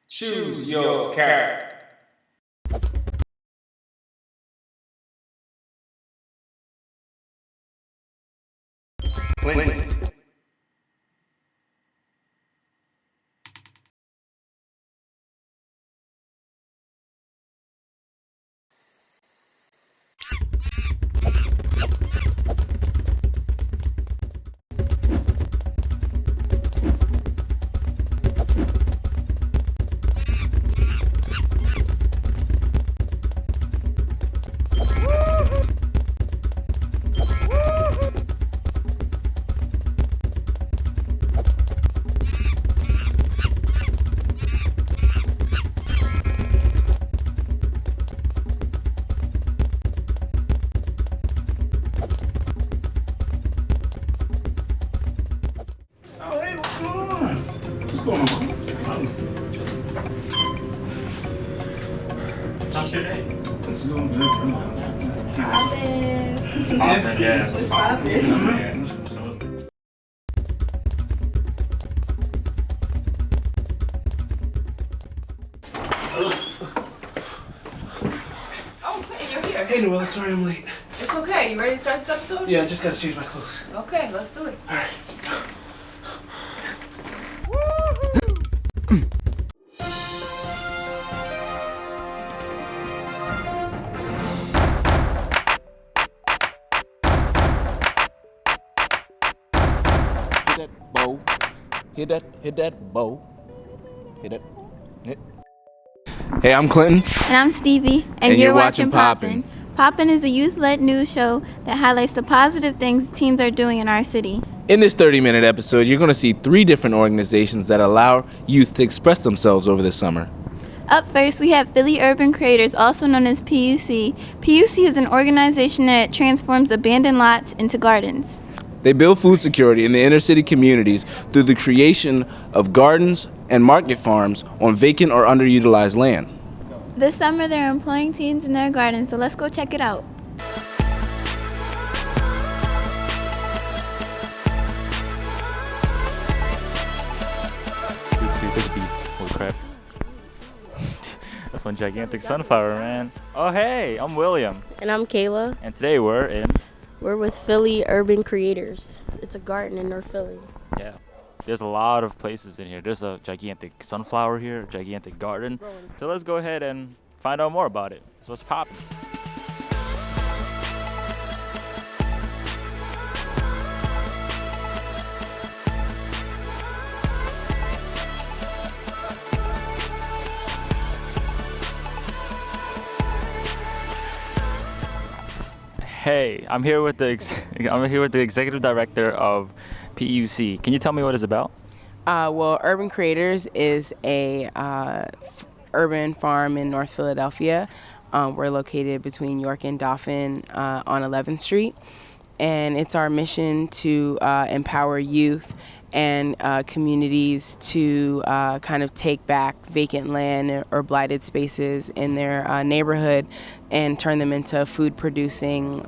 Choose your character. Clinton. Oh, hey, what's going on? What's going on? How's your day? It's going good. Poppin', yeah. What's poppin'? Yeah. Oh, Quentin, you're here. Hey, Noella, sorry I'm late. It's okay. You ready to start this episode? Yeah, I just gotta change my clothes. Okay, let's do it. All right. Hit that bow. Hit that bow. Hit that. Hit. Hey, I'm Clinton. And I'm Stevie, and you're watching Poppin'. Poppin' is a youth-led news show that highlights the positive things teens are doing in our city. In this 30-minute episode, you're going to see 3 different organizations that allow youth to express themselves over the summer. Up first, we have Philly Urban Creators, also known as PUC. PUC is an organization that transforms abandoned lots into gardens. They build food security in the inner city communities through the creation of gardens and market farms on vacant or underutilized land. This summer, they're employing teens in their gardens, so let's go check it out. Holy crap. That's one gigantic sunflower, man. Oh, hey, I'm William. And I'm Kayla. And today we're We're with Philly Urban Creators. It's a garden in North Philly. yeah. There's a lot of places in here. There's a gigantic sunflower here, a gigantic garden. So let's go ahead and find out more about it. So what's poppin'? Hey, I'm here with the executive director of PUC. Can you tell me what it's about? Well, Urban Creators is a urban farm in North Philadelphia. We're located between York and Dauphin on 11th Street. And it's our mission to empower youth and communities to kind of take back vacant land or blighted spaces in their neighborhood and turn them into food-producing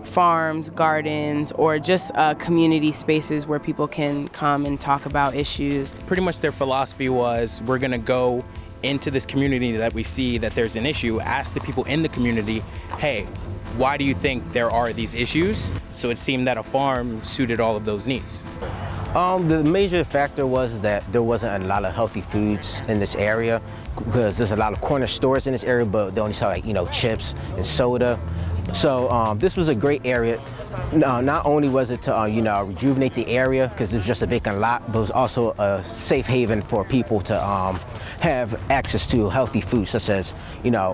farms, gardens, or just community spaces where people can come and talk about issues. Pretty much their philosophy was, we're gonna go into this community that we see that there's an issue, ask the people in the community, hey, why do you think there are these issues? So it seemed that a farm suited all of those needs. The major factor was that there wasn't a lot of healthy foods in this area because there's a lot of corner stores in this area, but they only sell chips and soda. So this was a great area. Not only was it to rejuvenate the area because it was just a vacant lot, but it was also a safe haven for people to have access to healthy food, such as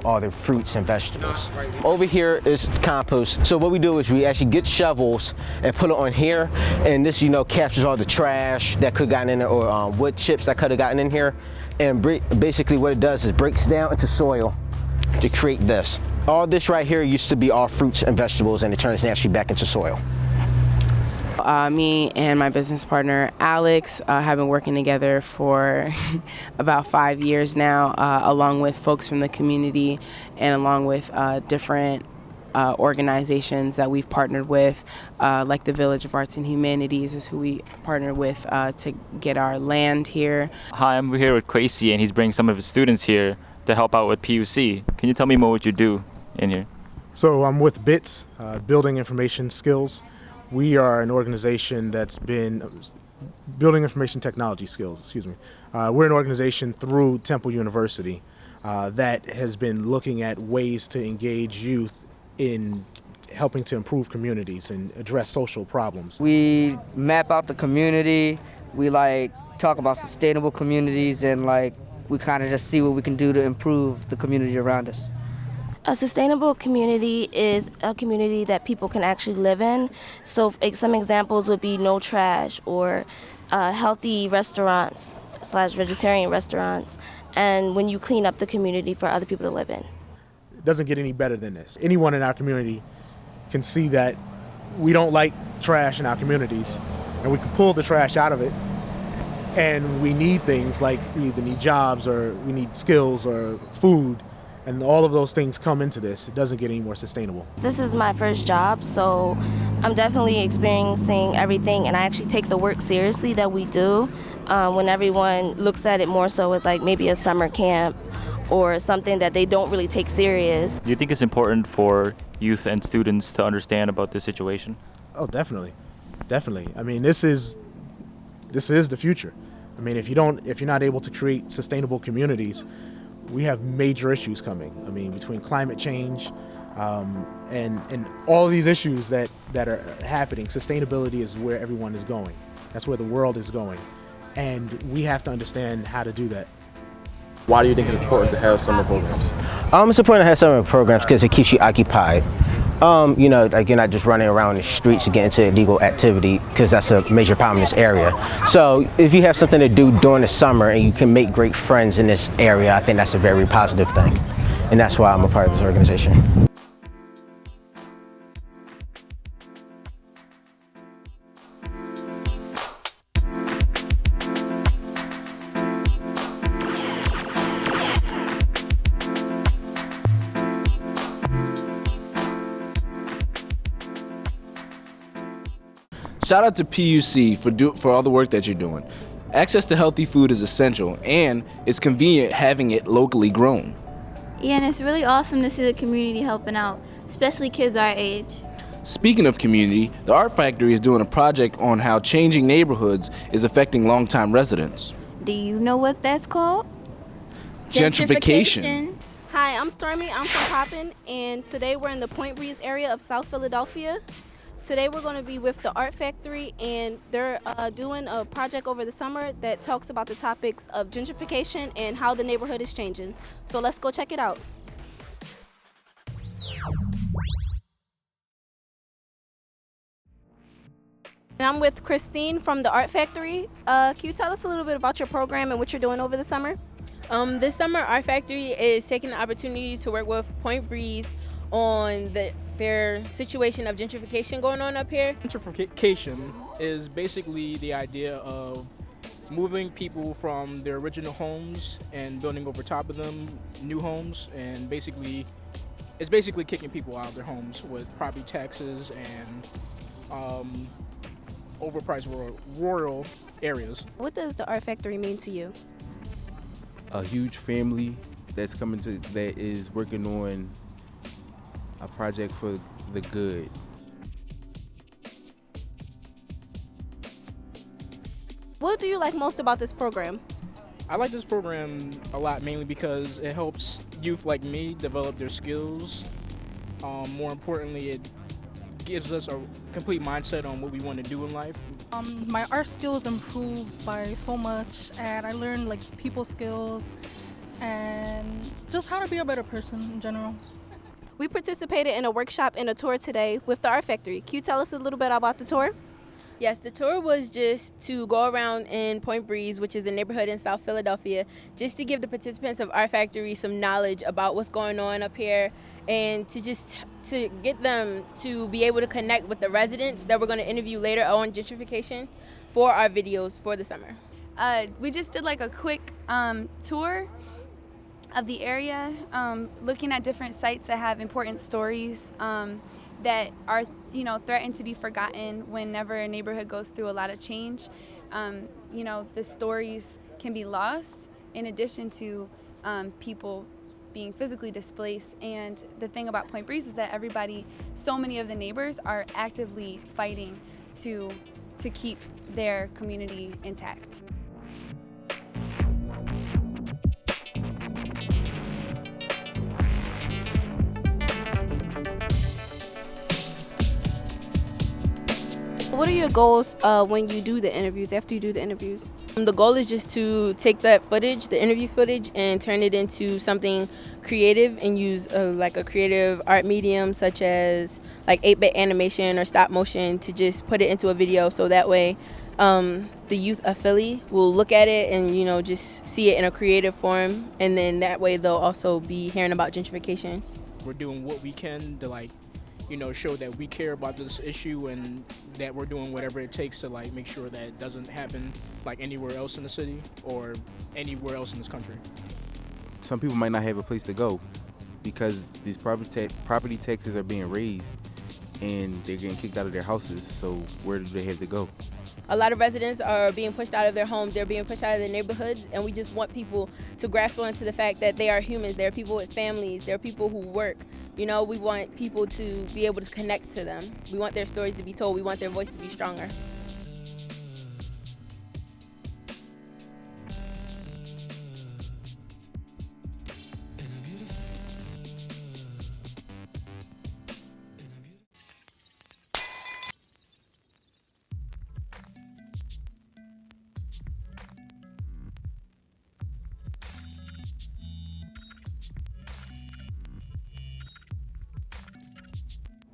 all their fruits and vegetables. Over here is compost. So what we do is we actually get shovels and put it on here, and this captures all the trash that could have gotten in there or wood chips that could have gotten in here. And basically what it does is breaks down into soil to create this. All this right here used to be all fruits and vegetables, and it turns naturally back into soil. Me and my business partner Alex have been working together for about 5 years now, along with folks from the community and along with different organizations that we've partnered with, like the Village of Arts and Humanities is who we partnered with to get our land here. Hi, I'm here with Quasi, and he's bringing some of his students here to help out with PUC. Can you tell me more what you do in here? So I'm with BITS, Building Information Skills. We are an organization that's been building information technology skills, excuse me. We're an organization through Temple University that has been looking at ways to engage youth in helping to improve communities and address social problems. We map out the community. We talk about sustainable communities, and we kind of just see what we can do to improve the community around us. A sustainable community is a community that people can actually live in. So some examples would be no trash, or healthy restaurants / vegetarian restaurants, and when you clean up the community for other people to live in. It doesn't get any better than this. Anyone in our community can see that we don't like trash in our communities, and we can pull the trash out of it. And we need things like we either need jobs, or we need skills, or food. And all of those things come into this. It doesn't get any more sustainable. This is my first job, so I'm definitely experiencing everything, and I actually take the work seriously that we do. When everyone looks at it more so as maybe a summer camp or something that they don't really take serious. Do you think it's important for youth and students to understand about this situation? Oh, definitely. Definitely. I mean, this is the future. I mean, if you're not able to create sustainable communities, we have major issues coming. I mean, between climate change and all these issues that are happening, sustainability is where everyone is going. That's where the world is going. And we have to understand how to do that. Why do you think it's important to have summer programs? It's important to have summer programs because it keeps you occupied. You're not just running around the streets to get into illegal activity, because that's a major problem in this area. So if you have something to do during the summer and you can make great friends in this area, I think that's a very positive thing. And that's why I'm a part of this organization. Shout out to PUC for all the work that you're doing. Access to healthy food is essential, and it's convenient having it locally grown. Yeah, and it's really awesome to see the community helping out, especially kids our age. Speaking of community, the Art Factory is doing a project on how changing neighborhoods is affecting longtime residents. Do you know what that's called? Gentrification. Hi, I'm Stormy. I'm from POPPYN, and today we're in the Point Breeze area of South Philadelphia. Today we're going to be with the Art Factory, and they're doing a project over the summer that talks about the topics of gentrification and how the neighborhood is changing. So let's go check it out. And I'm with Christine from the Art Factory. Can you tell us a little bit about your program and what you're doing over the summer? This summer, Art Factory is taking the opportunity to work with Point Breeze on their situation of gentrification going on up here. Gentrification is basically the idea of moving people from their original homes and building over top of them new homes, and it's basically kicking people out of their homes with property taxes and overpriced rural areas. What does the Art Factory mean to you? A huge family that is working on a project for the good. What do you like most about this program? I like this program a lot, mainly because it helps youth like me develop their skills. More importantly, it gives us a complete mindset on what we want to do in life. My art skills improved by so much, and I learned people skills and just how to be a better person in general. We participated in a workshop and a tour today with the Art Factory. Can you tell us a little bit about the tour? Yes, the tour was just to go around in Point Breeze, which is a neighborhood in South Philadelphia, just to give the participants of Art Factory some knowledge about what's going on up here, and to get them to be able to connect with the residents that we're going to interview later on gentrification for our videos for the summer. We just did a quick tour of the area, looking at different sites that have important stories that are, threatened to be forgotten whenever a neighborhood goes through a lot of change. The stories can be lost in addition to people being physically displaced. And the thing about Point Breeze is that so many of the neighbors are actively fighting to keep their community intact. What are your goals when you do the interviews, after you do the interviews? The goal is just to take that footage, the interview footage, and turn it into something creative and use like a creative art medium such as like 8-bit animation or stop motion to just put it into a video, so that way the youth of Philly will look at it and just see it in a creative form, and then that way they'll also be hearing about gentrification. We're doing what we can to show that we care about this issue and that we're doing whatever it takes to make sure that it doesn't happen anywhere else in the city or anywhere else in this country. Some people might not have a place to go because these property taxes are being raised and they're getting kicked out of their houses. So where do they have to go? A lot of residents are being pushed out of their homes, they're being pushed out of their neighborhoods, and we just want people to grasp onto the fact that they are humans, they're people with families, they're people who work. We want people to be able to connect to them. We want their stories to be told, we want their voice to be stronger.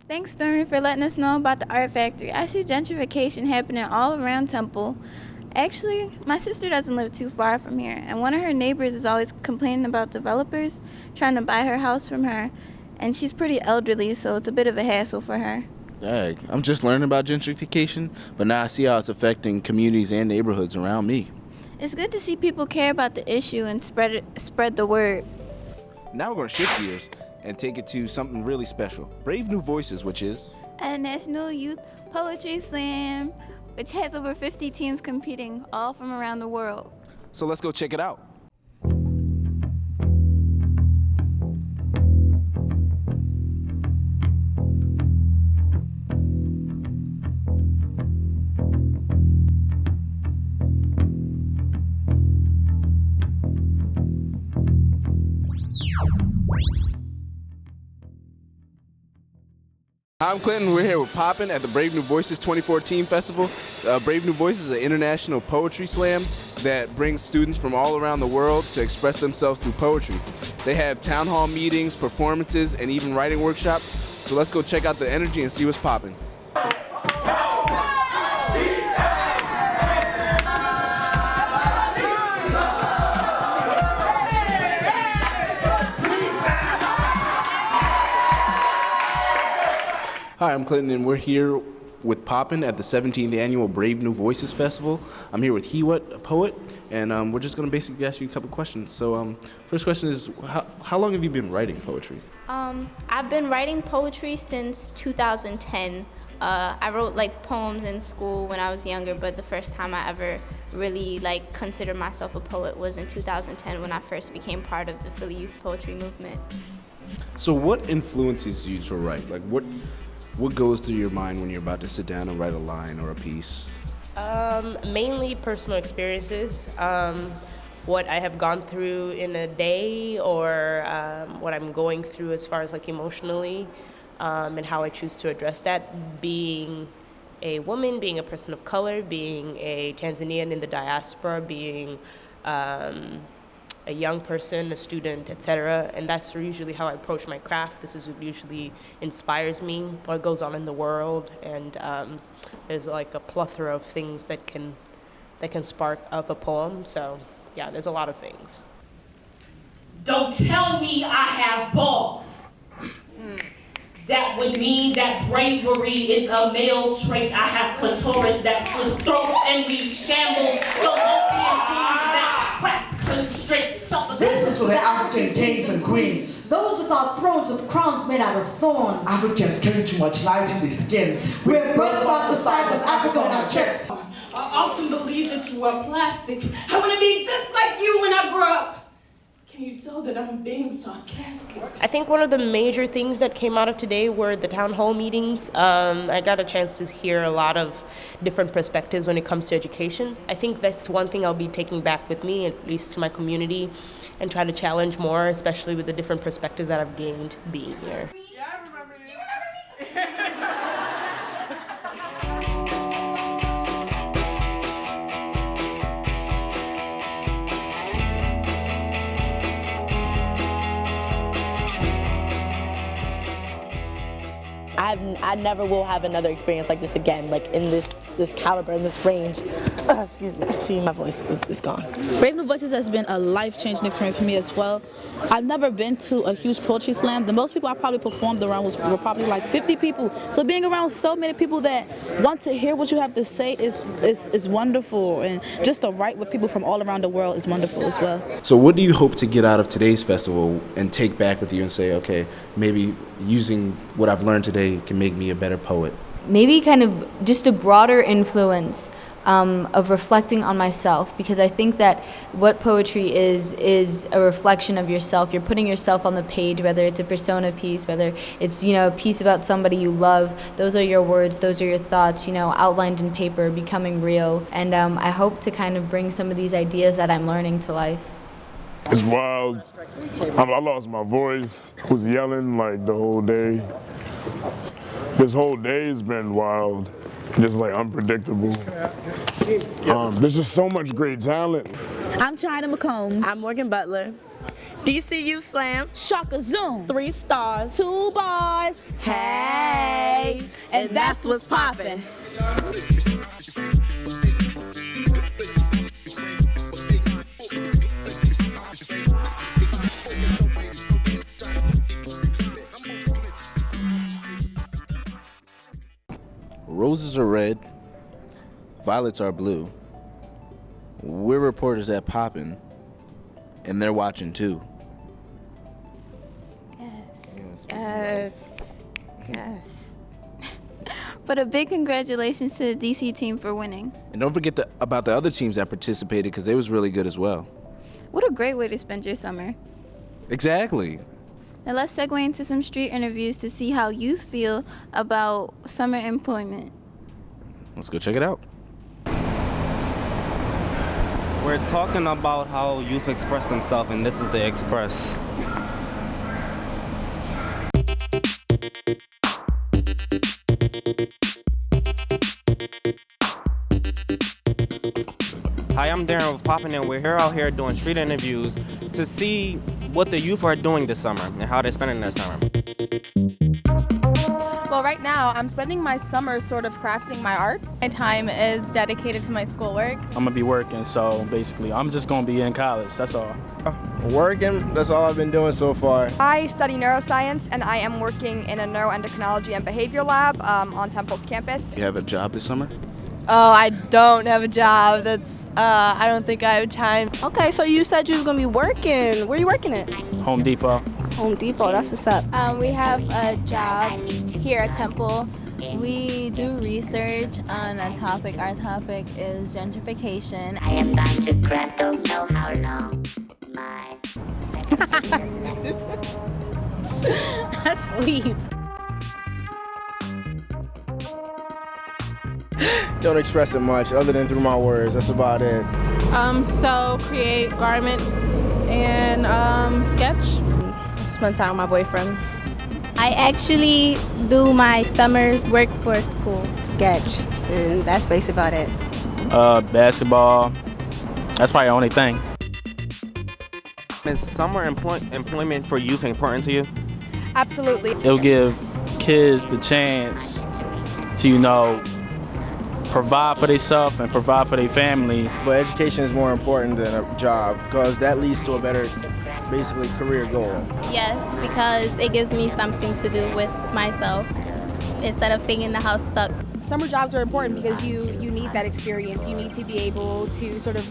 Thanks, Stormy, for letting us know about the art factory. I see gentrification happening all around Temple. Actually, my sister doesn't live too far from here, and one of her neighbors is always complaining about developers trying to buy her house from her, and she's pretty elderly, so it's a bit of a hassle for her. Dang, I'm just learning about gentrification, but now I see how it's affecting communities and neighborhoods around me. It's good to see people care about the issue and spread the word. Now we're going to shift gears and take it to something really special. Brave New Voices, which is a National Youth Poetry Slam, which has over 50 teams competing, all from around the world. So let's go check it out. I'm Clinton. We're here with POPPYN at the Brave New Voices 2014 Festival. Brave New Voices is an international poetry slam that brings students from all around the world to express themselves through poetry. They have town hall meetings, performances, and even writing workshops. So let's go check out the energy and see what's popping. Hi, I'm Clinton, and we're here with POPPYN at the 17th Annual Brave New Voices Festival. I'm here with Hewat, a poet, and we're just going to basically ask you a couple questions. So first question is, how long have you been writing poetry? I've been writing poetry since 2010. I wrote poems in school when I was younger, but the first time I ever really considered myself a poet was in 2010 when I first became part of the Philly Youth Poetry Movement. So what influences you to write? What goes through your mind when you're about to sit down and write a line or a piece? Mainly personal experiences, what I have gone through in a day, or what I'm going through as far as emotionally, and how I choose to address that. Being a woman, being a person of color, being a Tanzanian in the diaspora, being a young person, a student, etc. And that's usually how I approach my craft. This is what usually inspires me, what goes on in the world, and there's a plethora of things that can spark up a poem. So yeah, there's a lot of things. Don't tell me I have balls. That would mean that bravery is a male trait. I have clitoris that slits throats and weaves shambles. Fallopian tubes that crack, constrict, suffocate. This is for the African kings and queens. Those without thrones with crowns made out of thorns. Africans carry too much light in their skins. We have birthmarks the size of Africa on our chests. I often believe that you are plastic. I want to be just like you when I grow up. Can you tell that I'm being sarcastic? I think one of the major things that came out of today were the town hall meetings. I got a chance to hear a lot of different perspectives when it comes to education. I think that's one thing I'll be taking back with me, at least to my community, and try to challenge more, especially with the different perspectives that I've gained being here. I never will have another experience like this again, like in this caliber, in this range. Excuse me, see, my voice is gone. Brave New Voices has been a life-changing experience for me as well. I've never been to a huge poetry slam. The most people I probably performed around were probably like 50 people. So being around so many people that want to hear what you have to say is wonderful. And just to write with people from all around the world is wonderful as well. So what do you hope to get out of today's festival and take back with you and say, okay, maybe using what I've learned today can make me a better poet? Maybe kind of just a broader influence of reflecting on myself, because I think that what poetry is a reflection of yourself. You're putting yourself on the page, whether it's a persona piece, whether it's, you know, a piece about somebody you love. Those are your words, those are your thoughts, you know, outlined in paper, becoming real. And I hope to kind of bring some of these ideas that I'm learning to life. It's wild. I lost my voice. I was yelling like the whole day. This whole day has been wild, just like unpredictable. There's just so much great talent. I'm China McCombs. I'm Morgan Butler. DCU Slam. Shaka Zoom. 3 stars. 2 bars. Hey. And that's what's poppin'. Roses are red, violets are blue. We're reporters at POPPYN, and they're watching too. Yes. Yes. But a big congratulations to the DC team for winning. And don't forget about the other teams that participated, because they was really good as well. What a great way to spend your summer. Exactly. Now let's segue into some street interviews to see how youth feel about summer employment. Let's go check it out. We're talking about how youth express themselves, and this is the Express. Hi, I'm Darren with POPPYN, and we're out here doing street interviews to see what the youth are doing this summer and how they're spending their summer. Well, right now, I'm spending my summer sort of crafting my art. My time is dedicated to my schoolwork. I'm gonna be working, so basically I'm just gonna be in college, that's all. Working, that's all I've been doing so far. I study neuroscience, and I am working in a neuroendocrinology and behavior lab on Temple's campus. You have a job this summer? Oh, I don't have a job. I don't think I have time. Okay, so you said you was gonna be working. Where are you working at? Home Depot. Home Depot, that's what's up. We have a job here at Temple. We do research on a topic. Our topic is gentrification. I am not to grant, don't know how long. Bye. Asleep. Don't express it much other than through my words. That's about it. So create garments and sketch. Spend time with my boyfriend. I actually do my summer work for school. Sketch, and that's basically about it. Basketball. That's probably the only thing. Is summer employment for youth important to you? Absolutely. It'll give kids the chance to, you know, provide for themselves and provide for their family. But education is more important than a job, because that leads to a better, basically, career goal. Yes, because it gives me something to do with myself instead of staying in the house stuck. Summer jobs are important because you need that experience. You need to be able to sort of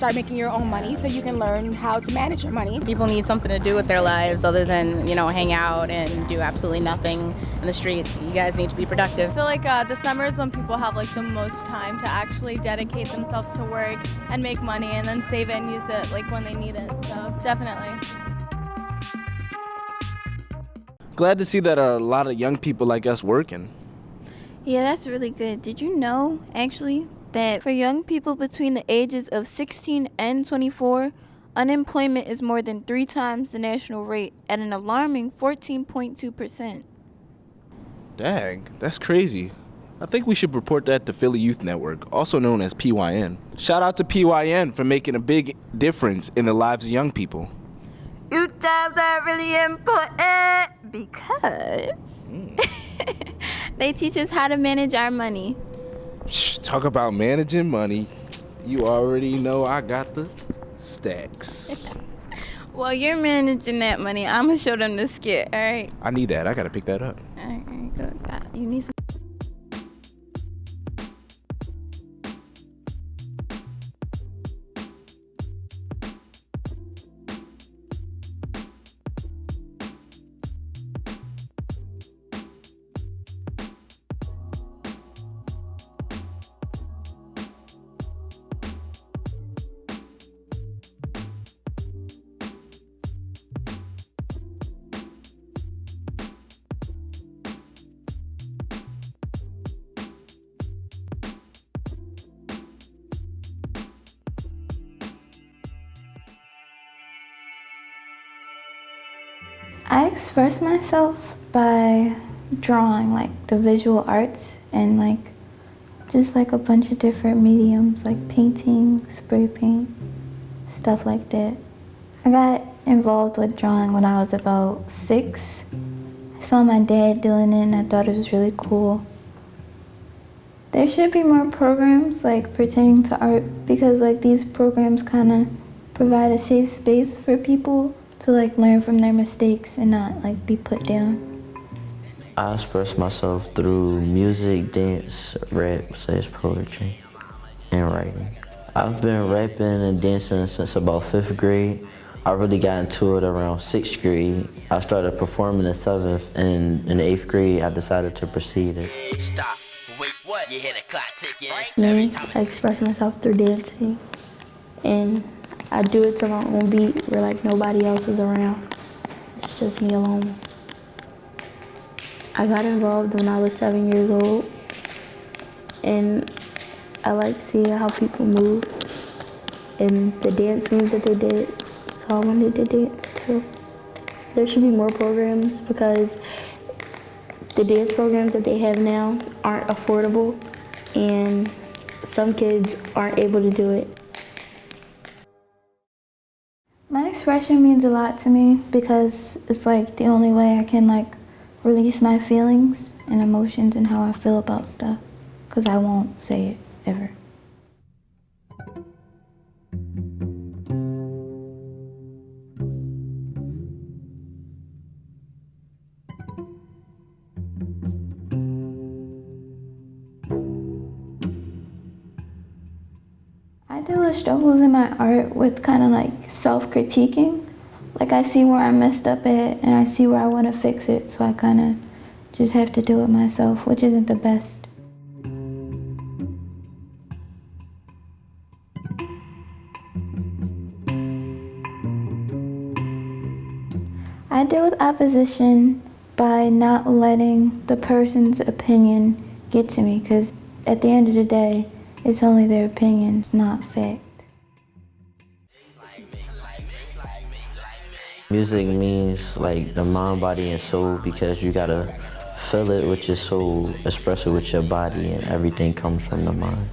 start making your own money so you can learn how to manage your money. People need something to do with their lives other than, hang out and do absolutely nothing in the streets. You guys need to be productive. I feel like the summer is when people have like the most time to actually dedicate themselves to work and make money and then save it and use it like when they need it. So definitely. Glad to see that there are a lot of young people like us working. Yeah, that's really good. Did you know, actually, that for young people between the ages of 16 and 24, unemployment is more than 3 times the national rate at an alarming 14.2%. Dang, that's crazy. I think we should report that to Philly Youth Network, also known as PYN. Shout out to PYN for making a big difference in the lives of young people. Youth jobs are really important because they teach us how to manage our money. Talk about managing money. You already know I got the stacks. Well, you're managing that money. I'm going to show them the skit, all right? I need that. I got to pick that up. All right, good. You need some. I express myself by drawing, like the visual arts and just a bunch of different mediums, like painting, spray paint, stuff like that. I got involved with drawing when I was about 6. I saw my dad doing it and I thought it was really cool. There should be more programs pertaining to art because these programs kind of provide a safe space for people to learn from their mistakes and not be put down. I express myself through music, dance, rap, poetry, and writing. I've been rapping and dancing since about 5th grade. I really got into it around 6th grade. I started performing in 7th, and in the 8th grade, I decided to proceed it. Stop. Wait, what? You hear the clock ticking? Me, I express myself through dancing, and I do it to my own beat where nobody else is around. It's just me alone. I got involved when I was 7 years old, and I like seeing how people move and the dance moves that they did, so I wanted to dance too. There should be more programs because the dance programs that they have now aren't affordable, and some kids aren't able to do it. My expression means a lot to me because it's the only way I can release my feelings and emotions and how I feel about stuff, because I won't say it ever. I deal with struggles in my art with kind of self-critiquing. I see where I messed up at and I see where I want to fix it, so I kind of just have to do it myself, which isn't the best. I deal with opposition by not letting the person's opinion get to me, because at the end of the day, it's only their opinion, it's not fact. Music means the mind, body, and soul, because you gotta feel it with your soul, express it with your body, and everything comes from the mind.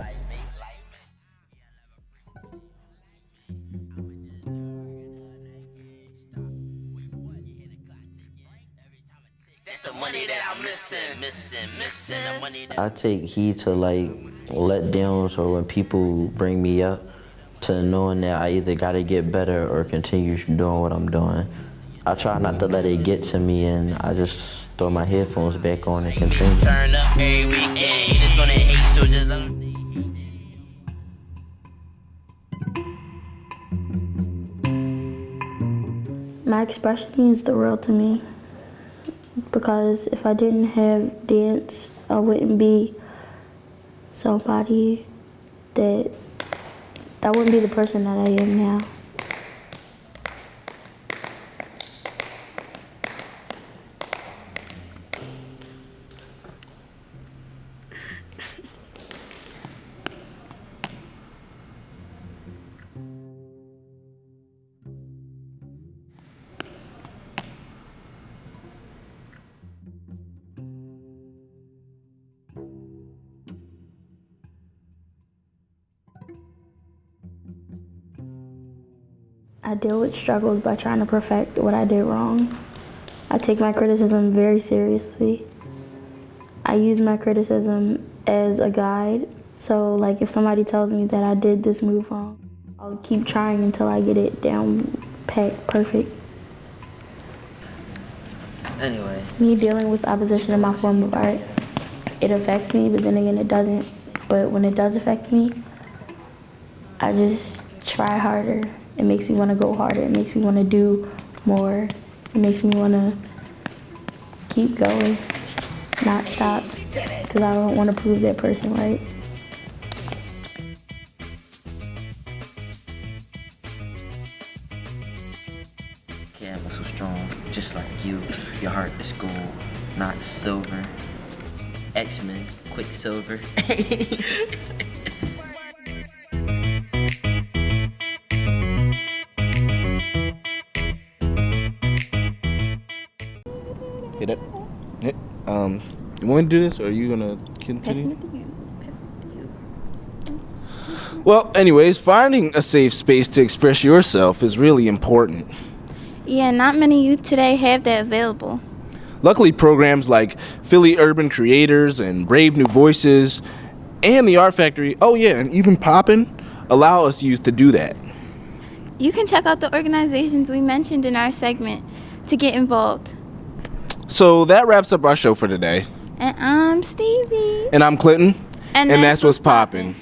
I take heed to letdowns or when people bring me up, to knowing that I either gotta get better or continue doing what I'm doing. I try not to let it get to me, and I just throw my headphones back on and continue. Turn up every weekend. It's gonna hate, so just My expression means the world to me, because if I didn't have dance, I wouldn't be somebody that wouldn't be the person that I am now. I deal with struggles by trying to perfect what I did wrong. I take my criticism very seriously. I use my criticism as a guide. So like if somebody tells me that I did this move wrong, I'll keep trying until I get it down pat perfect. Anyway. Me dealing with opposition in my form of art, it affects me, but then again it doesn't. But when it does affect me, I just try harder. It makes me want to go harder. It makes me want to do more. It makes me want to keep going, not stop, because I don't want to prove that person right. Okay, I'm so strong, just like you. Your heart is gold, not silver. X-Men, Quicksilver. You want me to do this, or are you gonna continue? Well, anyways, finding a safe space to express yourself is really important. Yeah, not many youth today have that available. Luckily, programs like Philly Urban Creators and Brave New Voices and the Art Factory, oh yeah, and even POPPYN, allow us youth to do that. You can check out the organizations we mentioned in our segment to get involved. So that wraps up our show for today. And I'm Stevie. And I'm Clinton. And that's what's poppin'.